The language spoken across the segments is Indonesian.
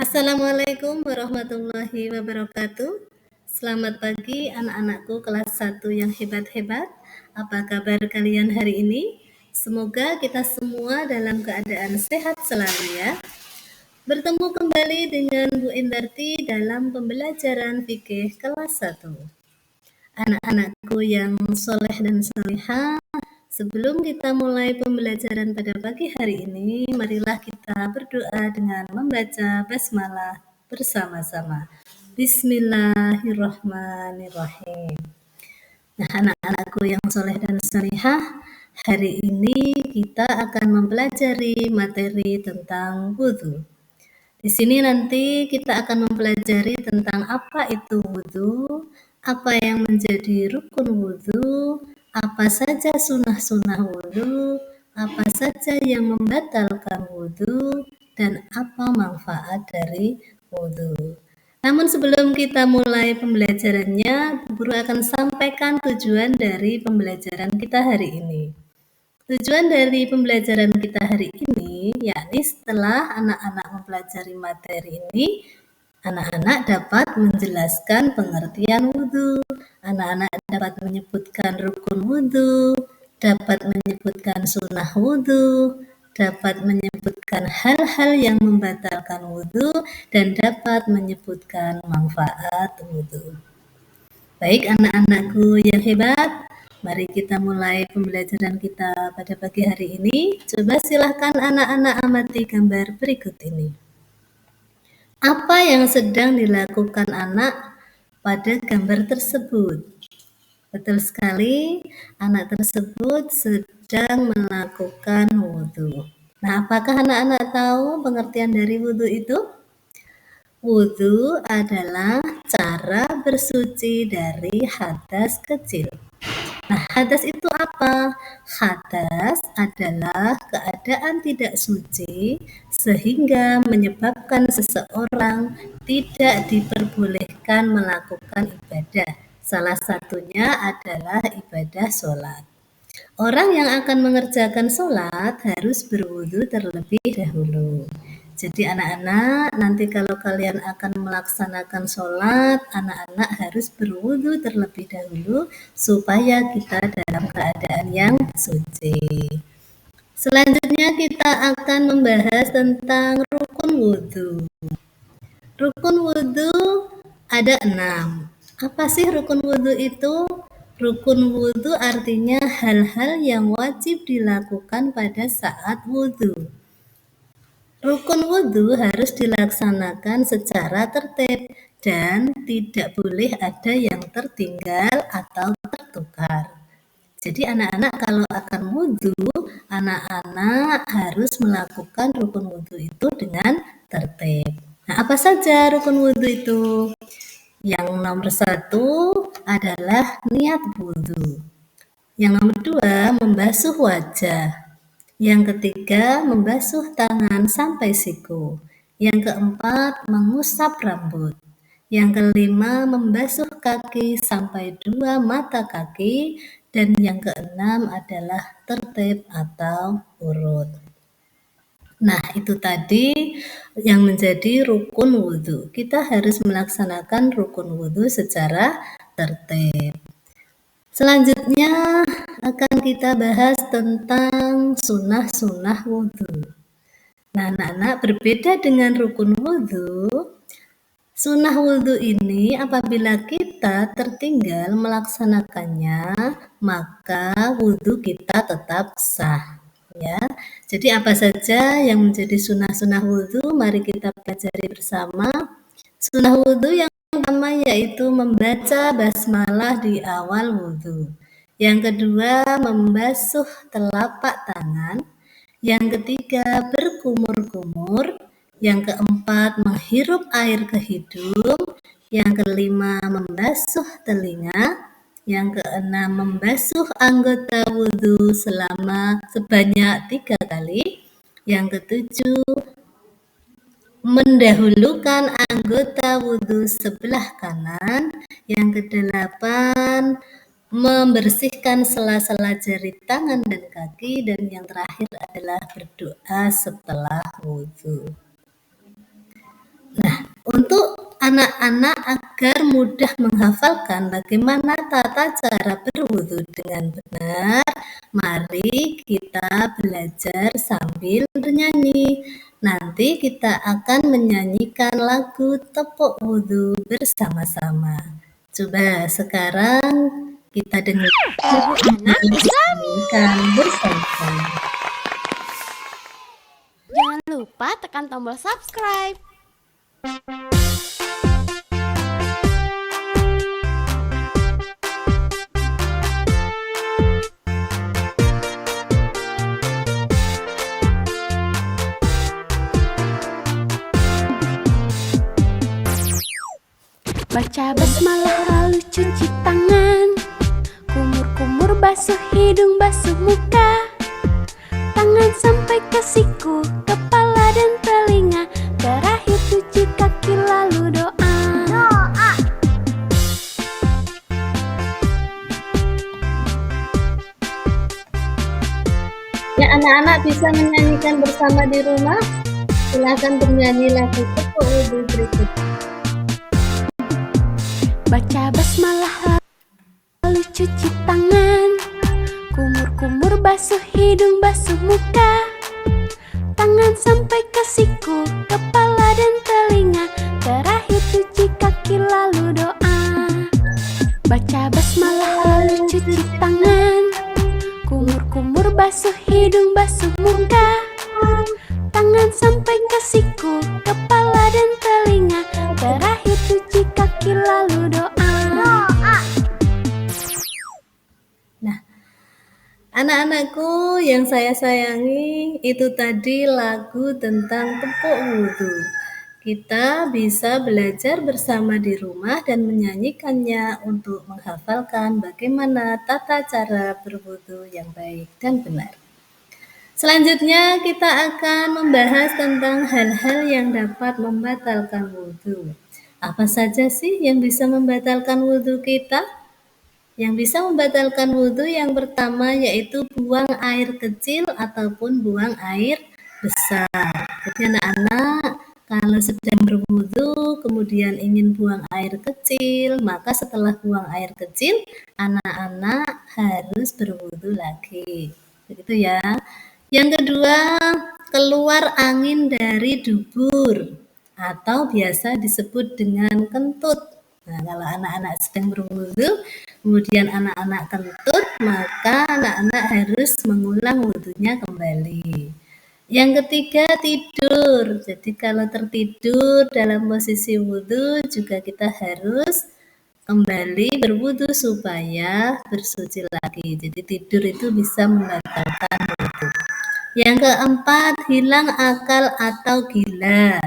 Assalamualaikum warahmatullahi wabarakatuh. Selamat pagi anak-anakku kelas 1 yang hebat-hebat. Apa kabar kalian hari ini? Semoga kita semua dalam keadaan sehat selalu ya. Bertemu kembali dengan Bu Endarti dalam pembelajaran fikih kelas 1. Anak-anakku yang soleh dan solehah, sebelum kita mulai pembelajaran pada pagi hari ini, marilah kita berdoa dengan membaca basmalah bersama-sama. Bismillahirrahmanirrahim. Nah, anak-anakku yang soleh dan solehah, hari ini kita akan mempelajari materi tentang wudhu. Di sini nanti kita akan mempelajari tentang apa itu wudhu, apa yang menjadi rukun wudhu, apa saja sunnah-sunnah wudhu, apa saja yang membatalkan wudhu, dan apa manfaat dari wudhu. Namun sebelum kita mulai pembelajarannya, guru akan sampaikan tujuan dari pembelajaran kita hari ini. Tujuan dari pembelajaran kita hari ini, yakni setelah anak-anak mempelajari materi ini, anak-anak dapat menjelaskan pengertian wudhu, anak-anak dapat menyebutkan rukun wudhu, dapat menyebutkan sunnah wudhu, dapat menyebutkan hal-hal yang membatalkan wudhu, dan dapat menyebutkan manfaat wudhu. Baik anak-anakku yang hebat, mari kita mulai pembelajaran kita pada pagi hari ini. Coba silahkan anak-anak amati gambar berikut ini. Apa yang sedang dilakukan anak pada gambar tersebut? Betul sekali, anak tersebut sedang melakukan wudhu. Nah, apakah anak-anak tahu pengertian dari wudhu itu? Wudhu adalah cara bersuci dari hadas kecil. Nah, hadas itu apa? Hadas adalah keadaan tidak suci sehingga menyebabkan seseorang tidak diperbolehkan melakukan ibadah. Salah satunya adalah ibadah sholat. Orang yang akan mengerjakan sholat harus berwudu terlebih dahulu. Jadi anak-anak, nanti kalau kalian akan melaksanakan sholat, anak-anak harus berwudu terlebih dahulu supaya kita dalam keadaan yang suci. Selanjutnya kita akan membahas tentang rukun wudu. Rukun wudu ada 6. Apa sih rukun wudu itu? Rukun wudu artinya hal-hal yang wajib dilakukan pada saat wudu. Rukun wudu harus dilaksanakan secara tertib dan tidak boleh ada yang tertinggal atau tertukar. Jadi anak-anak kalau akan wudu, anak-anak harus melakukan rukun wudu itu dengan tertib. Nah, apa saja rukun wudu itu? Yang nomor 1 adalah niat wudu. Yang nomor 2, membasuh wajah. Yang ketiga, membasuh tangan sampai siku. Yang keempat, mengusap rambut. Yang kelima, membasuh kaki sampai 2 mata kaki. Dan yang keenam adalah tertib atau urut. Nah, itu tadi yang menjadi rukun wudhu. Kita harus melaksanakan rukun wudhu secara tertib. Selanjutnya akan kita bahas tentang sunnah-sunnah wudhu. Nah, anak-anak, berbeda dengan rukun wudhu, sunnah wudhu ini apabila kita tertinggal melaksanakannya, maka wudhu kita tetap sah. Ya, jadi apa saja yang menjadi sunnah-sunnah wudhu, mari kita pelajari bersama. Sunnah wudhu yang pertama yaitu membaca basmalah di awal wudhu. Yang kedua, membasuh telapak tangan. Yang ketiga, berkumur-kumur. Yang keempat, menghirup air ke hidung. Yang kelima, membasuh telinga. Yang keenam, membasuh anggota wudhu sebanyak 3 kali. Yang ketujuh, mendahulukan anggota wudhu sebelah kanan. Yang kedelapan, membersihkan sela-sela jari tangan dan kaki. Dan yang terakhir adalah berdoa setelah wudhu. Untuk anak-anak agar mudah menghafalkan bagaimana tata cara berwudu dengan benar, mari kita belajar sambil bernyanyi. Nanti kita akan menyanyikan lagu Tepuk Wudu bersama-sama. Coba sekarang kita dengarkan Anak Islami. bersama-sama. Jangan lupa tekan tombol subscribe. Baca basmalah lalu cuci tangan. Kumur-kumur basuh hidung, basuh muka. Tangan sampai ke siku, kepala dan telinga. Terakhir cuci kaki lalu doa. Ya, anak-anak bisa menyanyikan bersama di rumah. Silakan bernyanyi lagu Tepuk Wudu berikut. Baca basmalah lalu cuci tangan. Kumur-kumur basuh hidung, basuh muka. Tangan sampai ke siku, kepala dan telinga. Terakhir cuci kaki lalu doa. Baca basmalah lalu cuci tangan. Kumur-kumur basuh hidung, basuh muka. Tangan sampai ke siku, kepala dan telinga. Terakhir cuci kaki lalu doa. Nah, anak-anakku yang saya sayangi, itu tadi lagu tentang tepuk wudu. Kita bisa belajar bersama di rumah dan menyanyikannya untuk menghafalkan bagaimana tata cara berwudu yang baik dan benar. Selanjutnya kita akan membahas tentang hal-hal yang dapat membatalkan wudu. Apa saja sih yang bisa membatalkan wudu kita? Yang bisa membatalkan wudu yang pertama yaitu buang air kecil ataupun buang air besar. Jadi anak-anak kalau sedang berwudu kemudian ingin buang air kecil, maka setelah buang air kecil anak-anak harus berwudu lagi. Begitu ya. Yang kedua, keluar angin dari dubur atau biasa disebut dengan kentut. Nah, kalau anak-anak sedang berwudu, kemudian anak-anak kentut, maka anak-anak harus mengulang wudunya kembali. Yang ketiga, tidur. Jadi kalau tertidur dalam posisi wudu juga kita harus kembali berwudu supaya bersuci lagi. Jadi tidur itu bisa membatalkan wudu. Yang keempat, hilang akal atau gila.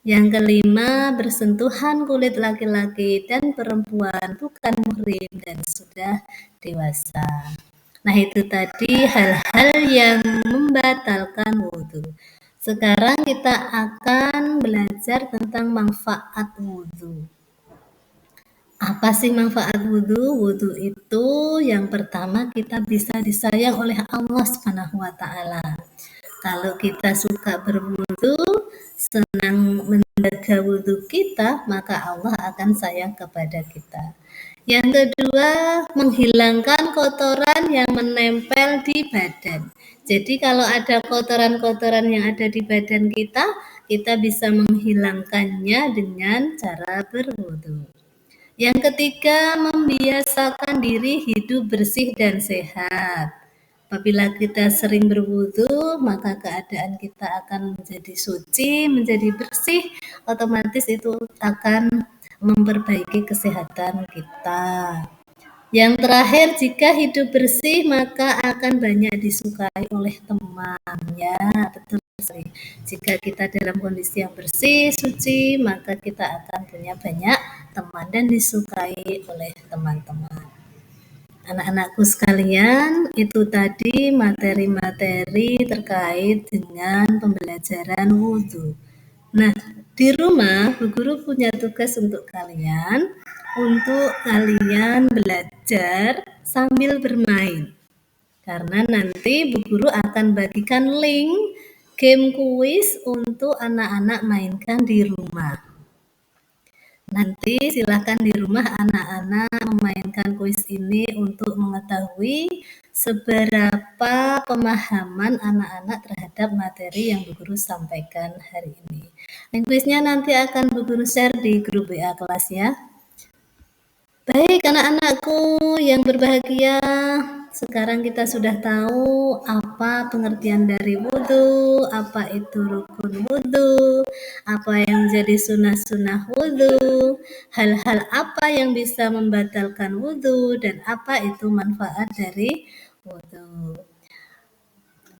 Yang kelima, bersentuhan kulit laki-laki dan perempuan bukan muhrim dan sudah dewasa. Nah, itu tadi hal-hal yang membatalkan wudu. Sekarang kita akan belajar tentang manfaat wudu. Apa sih manfaat wudu? Wudu itu yang pertama kita bisa disayang oleh Allah Subhanahu wa taala. Kalau kita suka berwudu, senang menjaga wudu kita, maka Allah akan sayang kepada kita. Yang kedua, menghilangkan kotoran yang menempel di badan. Jadi kalau ada kotoran-kotoran yang ada di badan kita bisa menghilangkannya dengan cara berwudu. Yang ketiga, membiasakan diri hidup bersih dan sehat. Apabila kita sering berwudu, maka keadaan kita akan menjadi suci, menjadi bersih, otomatis itu akan memperbaiki kesehatan kita. Yang terakhir, jika hidup bersih, maka akan banyak disukai oleh teman. Ya, betul sekali. Jika kita dalam kondisi yang bersih, suci, maka kita akan punya banyak teman dan disukai oleh teman-teman. Anak-anakku sekalian, itu tadi materi-materi terkait dengan pembelajaran wudhu. Nah, di rumah Bu Guru punya tugas untuk kalian belajar sambil bermain. Karena nanti Bu Guru akan bagikan link game kuis untuk anak-anak mainkan di rumah. Nanti silakan di rumah anak-anak memainkan kuis ini untuk mengetahui seberapa pemahaman anak-anak terhadap materi yang Bu Guru sampaikan hari ini. Dan kuisnya nanti akan Bu Guru share di grup WA kelas ya. Baik anak-anakku yang berbahagia, sekarang kita sudah tahu apa pengertian dari wudhu, apa itu rukun wudhu, apa yang menjadi sunnah-sunnah wudhu, hal-hal apa yang bisa membatalkan wudhu, dan apa itu manfaat dari wudhu.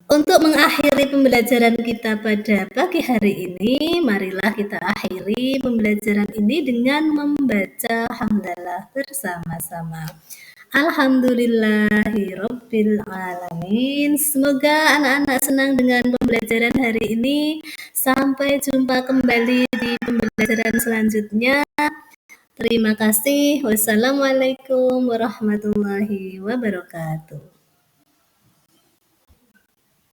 Untuk mengakhiri pembelajaran kita pada pagi hari ini, marilah kita akhiri pembelajaran ini dengan membaca hamdalah bersama-sama. Alhamdulillahirabbil alamin. Semoga anak-anak senang dengan pembelajaran hari ini. Sampai jumpa kembali di pembelajaran selanjutnya. Terima kasih. Wassalamualaikum warahmatullahi wabarakatuh.